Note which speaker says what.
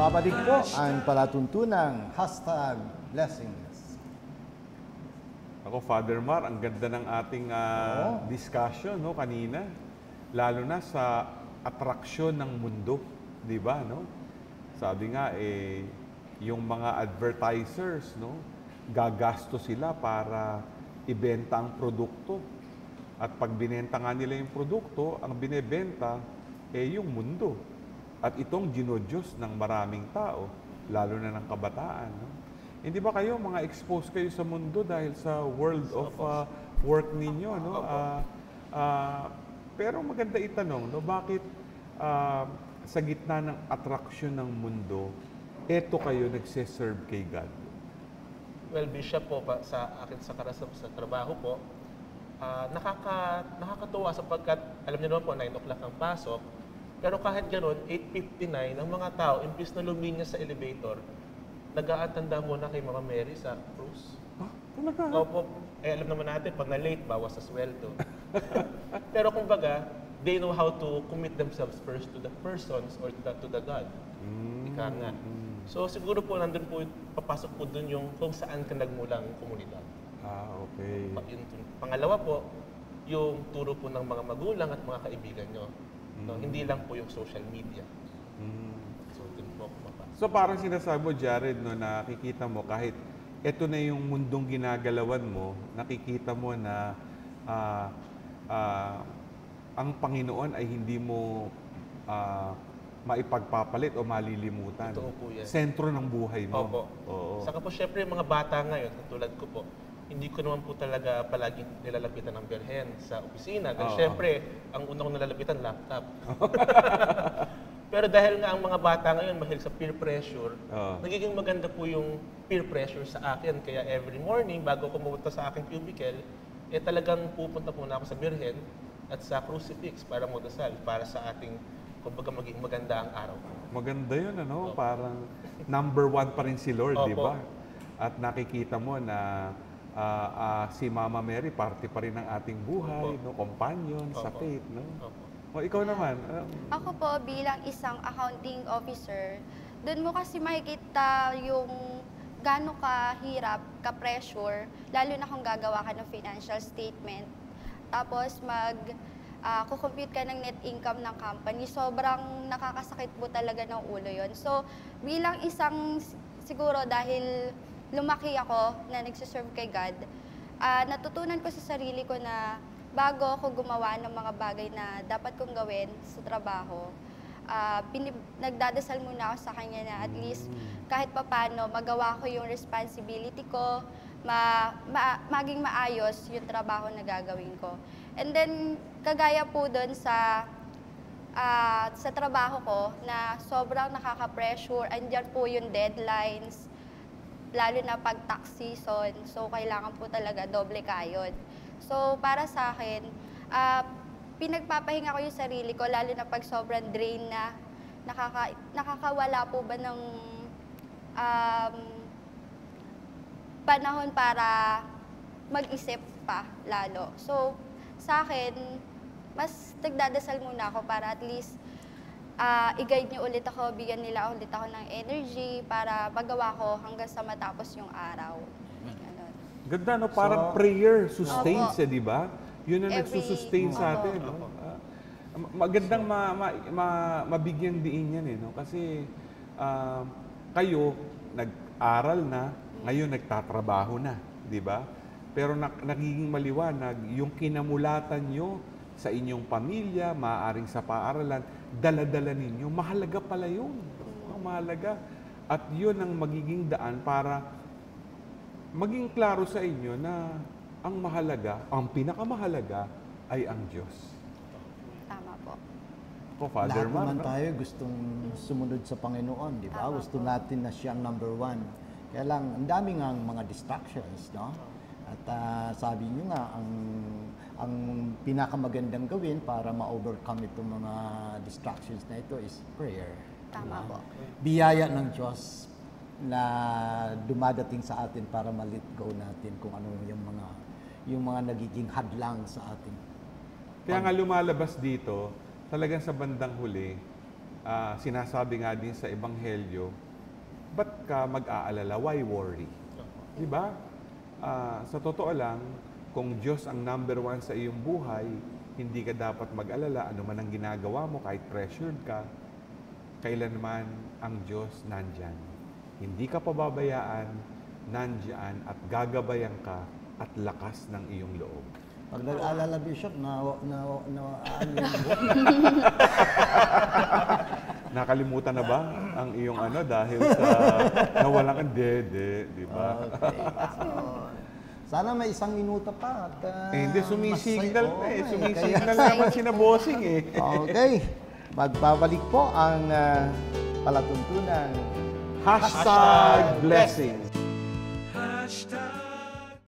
Speaker 1: Babalik po ang palatuntunang #blessings.
Speaker 2: Ako, Father Mar, ang ganda ng ating discussion no, kanina. Lalo na sa atraksyon ng mundo, di ba? No? Sabi nga, yung mga advertisers, no, gagasto sila para ibenta ang produkto. At pag binenta nga nila yung produkto, ang binebenta, yung mundo. At itong dinodiyos ng maraming tao, lalo na ng kabataan. No? Hindi ba kayo, mga exposed kayo sa mundo dahil sa world of work ninyo? No? Pero maganda itanong, no? Bakit sa gitna ng atraksyon ng mundo, eto kayo nagse-serve kay God?
Speaker 3: Well, Bishop po, sa akin sa karanasan sa trabaho po, nakakatuwa sapagkat, alam niyo naman po, 9 o'clock ang pasok, pero kahit gano'n, 8:59, ang mga tao, imbis na luminya sa elevator, nag-aatanda muna kay Mama Mary sa cruise.
Speaker 2: Talaga?
Speaker 3: Opo. Alam naman natin, pag na-late, bawas sa sweldo. Pero kumbaga, they know how to commit themselves first to the persons or to the God. Ika nga. So siguro po, nandun po, papasok po dun yung kung saan ka nagmulang komunidad.
Speaker 2: Okay.
Speaker 3: Pangalawa po, yung turo po ng mga magulang at mga kaibigan nyo. No, hindi lang po yung social media. So, dun po papasok.
Speaker 2: So parang sinasabi mo, Jared, no, nakikita mo kahit ito na yung mundong ginagalawan mo, nakikita mo na ang Panginoon ay hindi mo maipagpapalit o malilimutan.
Speaker 3: Totoo po yan.
Speaker 2: Sentro ng buhay mo.
Speaker 3: Opo.
Speaker 2: Oo.
Speaker 3: Saka po, syempre, yung mga bata ngayon, tulad ko po, hindi ko naman po talaga palagi nilalapitan ng berhen sa opisina. Dahil syempre, ang una kong nilalapitan, laptop. Pero dahil nga ang mga bata ngayon mahilig sa peer pressure, nagiging maganda po yung peer pressure sa akin. Kaya every morning, bago ko pumunta sa aking cubicle, talagang pupunta muna ako sa birhen at sa crucifix para magdasal, para sa ating, kumbaga, maging maganda ang araw.
Speaker 2: Maganda yun, ano? Parang number one pa rin si Lord, di ba? At nakikita mo na si Mama Mary, parte pa rin ng ating buhay, no? Companion sa faith, no? O ikaw naman?
Speaker 4: Ako po bilang isang accounting officer, doon mo kasi makikita yung gaano kahirap, ka-pressure, lalo na kung gagawa ka ng financial statement. Tapos kukompute ka ng net income ng company, sobrang nakakasakit po talaga ng ulo yon. So bilang isang, siguro dahil lumaki ako na nagsiserve kay God, natutunan ko sa sarili ko na bago ako gumawa ng mga bagay na dapat kong gawin sa trabaho, nagdadasal muna ako sa Kanya na at least kahit papano magawa ko yung responsibility ko, maging maayos yung trabaho na gagawin ko. And then, kagaya po doon sa trabaho ko na sobrang nakaka-pressure, andyan po yung deadlines, lalo na pag tax season, so kailangan po talaga doble kayod. So para sa akin, pinagpapahinga ko yung sarili ko, lalo na pag sobrang drain na, nakakawala po ba ng panahon para mag-isip pa lalo. So sa akin, mas nagdadasal muna ako para at least i-guide niyo ulit ako, bigyan nila ulit ako ng energy para magawa ko hanggang sa matapos yung araw. Ganun.
Speaker 2: Ganda, no? Parang prayer sustains, di ba? Yun ang nagsusustain sa atin. No? Magandang mabigyan diin yan, no? Kasi kayo, nag-aral na, ngayon nagtatrabaho na, di ba? Pero nagiging maliwanag, yung kinamulatan nyo sa inyong pamilya, maaaring sa paaralan, dala-dala ninyo, mahalaga pala yun. Mahalaga. At yun ang magiging daan para maging klaro sa inyo na ang mahalaga, ang pinakamahalaga ay ang Diyos.
Speaker 4: Tama po.
Speaker 1: Father Mar, naman tayo gustong sumunod sa Panginoon, di ba? Gusto natin na siyang number one. Kaya lang, ang daming ang mga distractions, no? At sabi niyo nga, ang pinakamagandang gawin para ma-overcome itong mga distractions na ito is prayer.
Speaker 4: Tama po.
Speaker 1: Biyaya ng Diyos na dumadating sa atin para ma-let go natin kung ano yung mga nagiging hadlang sa atin.
Speaker 2: Kaya nga lumalabas dito, talagang sa bandang huli, sinasabi nga din sa Ebanghelyo, ba't ka mag-aalala? Why worry? Di ba? Sa totoo lang, kung Diyos ang number 1 sa iyong buhay, hindi ka dapat mag-alala. Ano man ang ginagawa mo, kahit pressured ka, kailanman ang Diyos nandyan. Hindi ka pababayaan, nandyan at gagabayan ka at lakas ng iyong loob.
Speaker 1: Pag nag-aalala, Bishop, ano yung
Speaker 2: Nakalimutan na ba ang iyong ano dahil sa nawalan kang dede, di ba?
Speaker 1: Okay. Sana may 1 minuto pa. At,
Speaker 2: Hindi, sumisignal na eh.
Speaker 1: kaya-
Speaker 2: Sumisignal naman si na bossing eh.
Speaker 1: Okay. Magbabalik po ang palatuntunan.
Speaker 2: Hashtag blessings.
Speaker 5: Hashtag